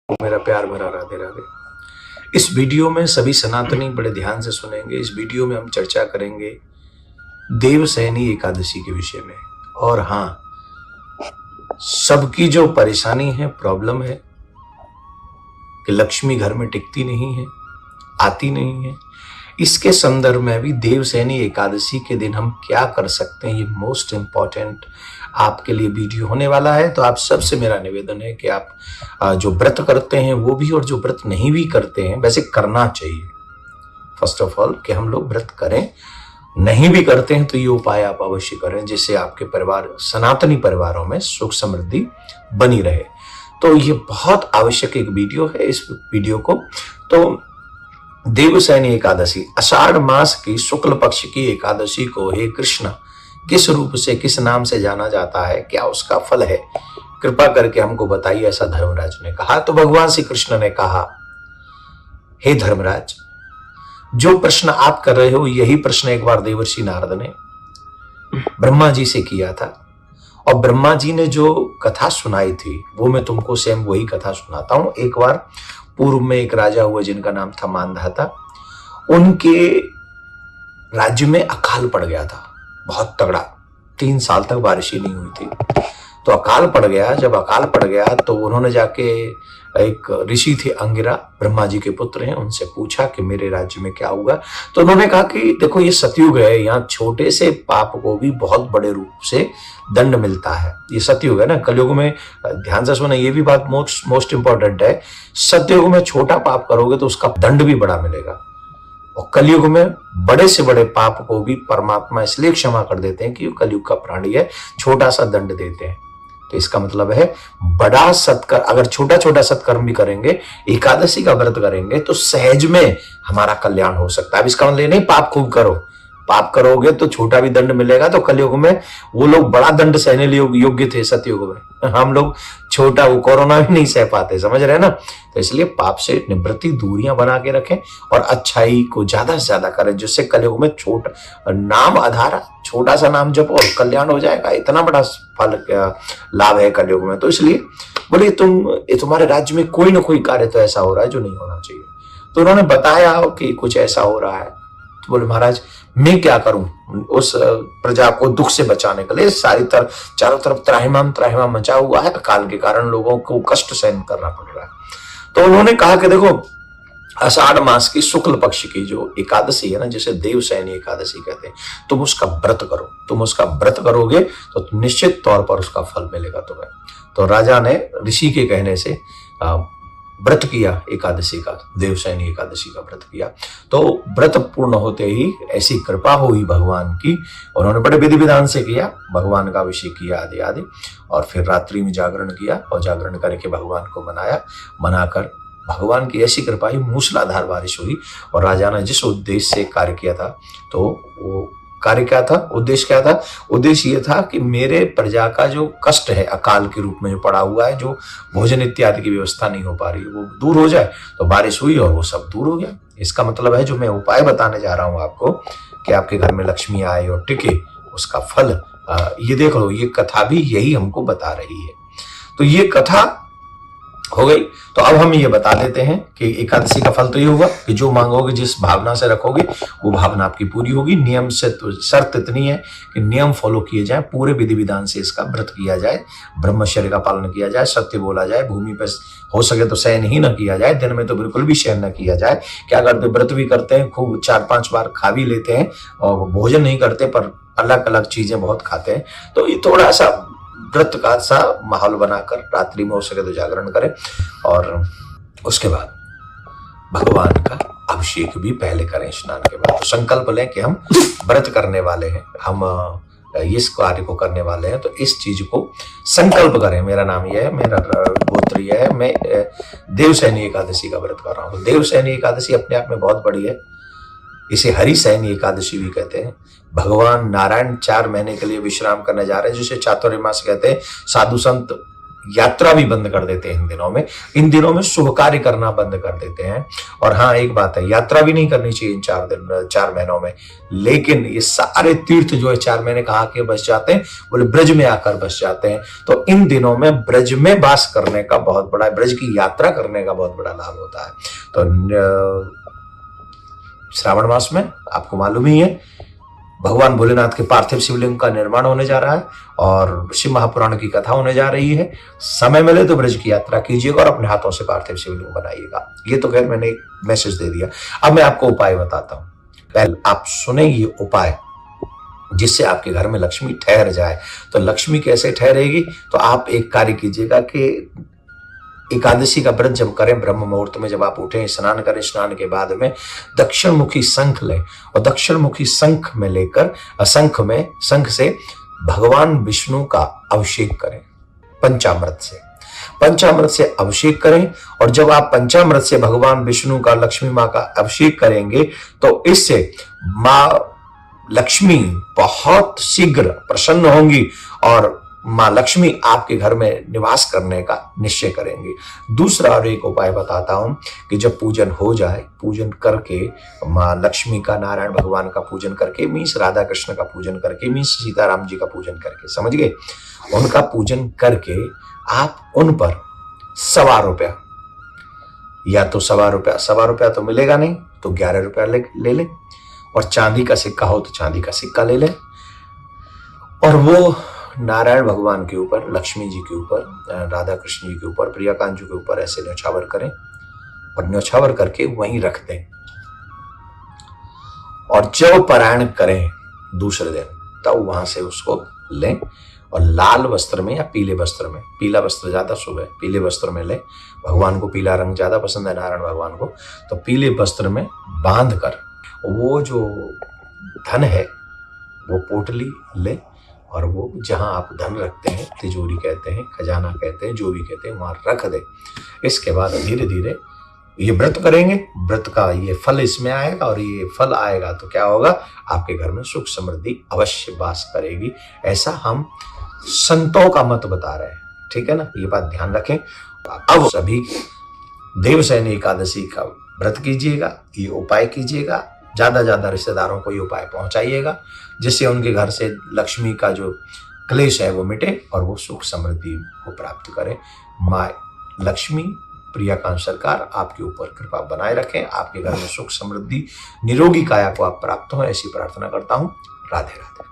मेरा प्यार भरा राधे राधे। इस वीडियो में सभी सनातनी बड़े ध्यान से सुनेंगे। इस वीडियो में हम चर्चा करेंगे देवशयनी एकादशी के विषय में। और हाँ, सबकी जो परेशानी है, प्रॉब्लम है कि लक्ष्मी घर में टिकती नहीं है, आती नहीं है, इसके संदर्भ में भी देवशयनी एकादशी के दिन हम क्या कर सकते हैं, ये मोस्ट इंपॉर्टेंट आपके लिए वीडियो होने वाला है। तो आप सबसे मेरा निवेदन है कि आप जो व्रत करते हैं वो भी, और जो व्रत नहीं भी करते हैं, वैसे करना चाहिए फर्स्ट ऑफ ऑल कि हम लोग व्रत करें। नहीं भी करते हैं तो ये उपाय आप अवश्य करें, जिससे आपके परिवार, सनातनी परिवारों में सुख समृद्धि बनी रहे। तो ये बहुत आवश्यक एक वीडियो है। इस वीडियो को तो देवशयनी एकादशी, आषाढ़ मास की शुक्ल पक्ष की एकादशी को हे कृष्ण किस रूप से, किस नाम से जाना जाता है, क्या उसका फल है, कृपा करके हमको बताइए, ऐसा धर्मराज ने कहा। तो भगवान श्री कृष्ण ने कहा, हे धर्मराज, जो प्रश्न आप कर रहे हो यही प्रश्न एक बार देवर्षि नारद ने ब्रह्मा जी से किया था। और ब्रह्मा जी ने जो कथा सुनाई थी वो मैं तुमको सेम वही कथा सुनाता हूं। एक बार पूर्व में एक राजा हुआ जिनका नाम था मानधाता। उनके राज्य में अकाल पड़ गया था, बहुत तगड़ा। 3 साल तक बारिश ही नहीं हुई थी। तो अकाल पड़ गया। जब अकाल पड़ गया तो उन्होंने जाके, एक ऋषि थे अंगिरा, ब्रह्मा जी के पुत्र हैं, उनसे पूछा कि मेरे राज्य में क्या हुआ। तो उन्होंने कहा कि देखो, ये सतयुग है, यहाँ छोटे से पाप को भी बहुत बड़े रूप से दंड मिलता है। ये सतयुग है ना। कलयुग में, ध्यान से सुना, ये भी बात मोस्ट इंपॉर्टेंट है, सतयुग में छोटा पाप करोगे तो उसका दंड भी बड़ा मिलेगा। और कलयुग में बड़े से बड़े पाप को भी परमात्मा इसलिए क्षमा कर देते हैं कि कलयुग का प्राणी है, छोटा सा दंड देते हैं। तो इसका मतलब है, बड़ा सत्कर्म, अगर छोटा छोटा सत्कर्म भी करेंगे, एकादशी का व्रत करेंगे, तो सहज में हमारा कल्याण हो सकता है। अब इसका मतलब नहीं पाप खूब करो, पाप करोगे तो छोटा भी दंड मिलेगा। तो कलयुग में वो लोग बड़ा दंड सहने योग्य थे, सतयुग में हम लोग छोटा, वो कोरोना भी नहीं सह पाते, समझ रहे हैं ना। तो इसलिए पाप से निवृत्ति, दूरियां बना के रखें और अच्छाई को ज्यादा से ज्यादा करें, जिससे कलयुग में छोटा नाम आधार, छोटा सा नाम जपो और कल्याण हो जाएगा। इतना बड़ा फल लाभ है कलयुग में। तो इसलिए बोले, तुम्हारे राज्य में कोई ना कोई कार्य तो ऐसा हो रहा है जो नहीं होना चाहिए। तो उन्होंने बताया कि कुछ ऐसा हो रहा है। तो बोले, महाराज मैं क्या करूं उस प्रजा को दुख से बचाने के लिए। चारों तरफ त्राहिमाम मचा हुआ है, अकाल के कारण लोगों को कष्ट सहन करना पड़ रहा है। तो उन्होंने कहा कि देखो, आषाढ़ मास की शुक्ल पक्ष की जो एकादशी है ना, जिसे देवशयनी एकादशी कहते हैं, तुम उसका व्रत करो। तुम उसका व्रत करोगे तो निश्चित तौर पर उसका फल मिलेगा तुम्हें। तो राजा ने ऋषि के कहने से व्रत किया एकादशी का, देवशयनी एकादशी का व्रत किया। तो व्रत पूर्ण होते ही ऐसी कृपा हुई भगवान की, उन्होंने बड़े विधि विधान से किया, भगवान का अभिषेक किया आदि आदि, और फिर रात्रि में जागरण किया और जागरण करके भगवान को मनाकर भगवान की ऐसी कृपा ही, मूसलाधार बारिश हुई। और राजा ने जिस उद्देश्य से कार्य किया था, तो वो कार्य क्या था, उद्देश्य क्या था? उद्देश्य ये था कि मेरे प्रजा का जो कष्ट है, अकाल के रूप में जो पड़ा हुआ है, जो भोजन इत्यादि की व्यवस्था नहीं हो पा रही, वो दूर हो जाए। तो बारिश हुई और वो सब दूर हो गया। इसका मतलब है, जो मैं उपाय बताने जा रहा हूं आपको, कि आपके घर में लक्ष्मी आए और टिके, उसका फल ये देख लो। ये कथा भी यही हमको बता रही है। तो ये कथा हो गई। तो अब हम ये बता देते हैं कि एकादशी का फल तो ये होगा कि जो मांगोगे, जिस भावना से रखोगे, वो भावना आपकी पूरी होगी। नियम से तो शर्त इतनी है कि नियम फॉलो किए जाए, पूरे विधि विधान से इसका व्रत किया जाए, ब्रह्मचर्य का पालन किया जाए, सत्य बोला जाए, भूमि पर हो सके तो शयन ही न किया जाए, दिन में तो बिल्कुल भी शयन न किया जाए। क्या करते, व्रत भी करते हैं, खूब 4-5 बार खा भी लेते हैं, और भोजन नहीं करते पर अलग अलग चीजें बहुत खाते हैं। तो ये थोड़ा सा व्रत का सा माहौल बनाकर रात्रि में हो सके तो जागरण करें, और उसके बाद भगवान का अभिषेक भी पहले करें स्नान के बाद। तो संकल्प लें कि हम व्रत करने वाले हैं, हम इस कार्य को करने वाले हैं। तो इस चीज को संकल्प करें, मेरा नाम यह है, मेरा गोत्र यह है, मैं देवशयनी एकादशी का व्रत कर रहा हूँ। तो देवशयनी एकादशी अपने आप में बहुत बड़ी है। इसे हरिशयनी एकादशी भी कहते हैं। भगवान नारायण 4 महीने के लिए विश्राम करने जा रहे हैं, जिसे चातुर्मास कहते हैं। साधु संत यात्रा भी बंद कर देते हैं इन दिनों में शुभ कार्य करना बंद कर देते हैं। और हाँ, एक बात है, यात्रा भी नहीं करनी चाहिए इन 4 महीनों में, लेकिन ये सारे तीर्थ जो है 4 महीने कहा के बस जाते हैं, बोले ब्रज में आकर बस जाते हैं। तो इन दिनों में ब्रज में वास करने का बहुत बड़ा, ब्रज की यात्रा करने का बहुत बड़ा लाभ होता है। तो श्रावण मास में आपको मालूम ही है, भगवान भोलेनाथ के पार्थिव शिवलिंग का निर्माण होने जा रहा है और शिव महापुराण की कथा होने जा रही है। समय मिले तो ब्रज की यात्रा कीजिएगा और अपने हाथों से पार्थिव शिवलिंग बनाइएगा। ये तो खैर मैंने एक मैसेज दे दिया। अब मैं आपको उपाय बताता हूं। पहले आप सुने ये उपाय जिससे आपके घर में लक्ष्मी ठहर जाए। तो लक्ष्मी कैसे ठहरेगी? तो आप एक कार्य कीजिएगा कि एकादशी का व्रत जब करें, ब्रह्म मुहूर्त में जब आप उठें, स्नान करें, स्नान के बाद में दक्षिण मुखी शंख लें और दक्षिण मुखी शंख में लेकर शंख से भगवान विष्णु का अभिषेक करें पंचामृत से अभिषेक करें। और जब आप पंचामृत से भगवान विष्णु का, लक्ष्मी माँ का अभिषेक करेंगे तो इससे माँ लक्ष्मी बहुत शीघ्र प्रसन्न होंगी और माँ लक्ष्मी आपके घर में निवास करने का निश्चय करेंगे। दूसरा और एक उपाय बताता हूं कि जब पूजन हो जाए, पूजन करके माँ लक्ष्मी का, नारायण भगवान का पूजन करके, मीन्स राधा कृष्ण का पूजन करके, मीन्स सीताराम जी का पूजन करके, समझ गए, उनका पूजन करके आप उन पर ₹1.25 या तो ₹1.25 तो मिलेगा नहीं तो ₹11 ले लें और चांदी का सिक्का हो तो चांदी का सिक्का ले लें और वो नारायण भगवान के ऊपर, लक्ष्मी जी के ऊपर, राधा कृष्ण जी के ऊपर, प्रिया कांजू के ऊपर ऐसे न्यौछावर करें और न्यौछावर करके वहीं रख दें। और जब पारायण करें दूसरे दिन तब वहां से उसको लें और लाल वस्त्र में या पीले वस्त्र में, पीला वस्त्र ज्यादा शुभ है, पीले वस्त्र में लें। भगवान को पीला रंग ज्यादा पसंद है, नारायण भगवान को, तो पीले वस्त्र में बांध कर वो जो धन है वो पोटली ले और वो जहां आप धन रखते हैं, तिजोरी कहते हैं, खजाना कहते हैं, जो भी कहते हैं, वहां रख दे। इसके बाद धीरे धीरे ये व्रत करेंगे, व्रत का ये फल इसमें आएगा और ये फल आएगा तो क्या होगा, आपके घर में सुख समृद्धि अवश्य वास करेगी। ऐसा हम संतों का मत बता रहे हैं, ठीक है ना, ये बात ध्यान रखें। अब सभी देवसैनी एकादशी का व्रत कीजिएगा, ये उपाय कीजिएगा, ज्यादा रिश्तेदारों को ये उपाय पहुंचाइएगा जिससे उनके घर से लक्ष्मी का जो क्लेश है वो मिटे और वो सुख समृद्धि को प्राप्त करें। माँ लक्ष्मी, प्रियाकांत सरकार आपके ऊपर कृपा बनाए रखें, आपके घर में सुख समृद्धि, निरोगी काया को आप प्राप्त हो, ऐसी प्रार्थना करता हूँ। राधे राधे।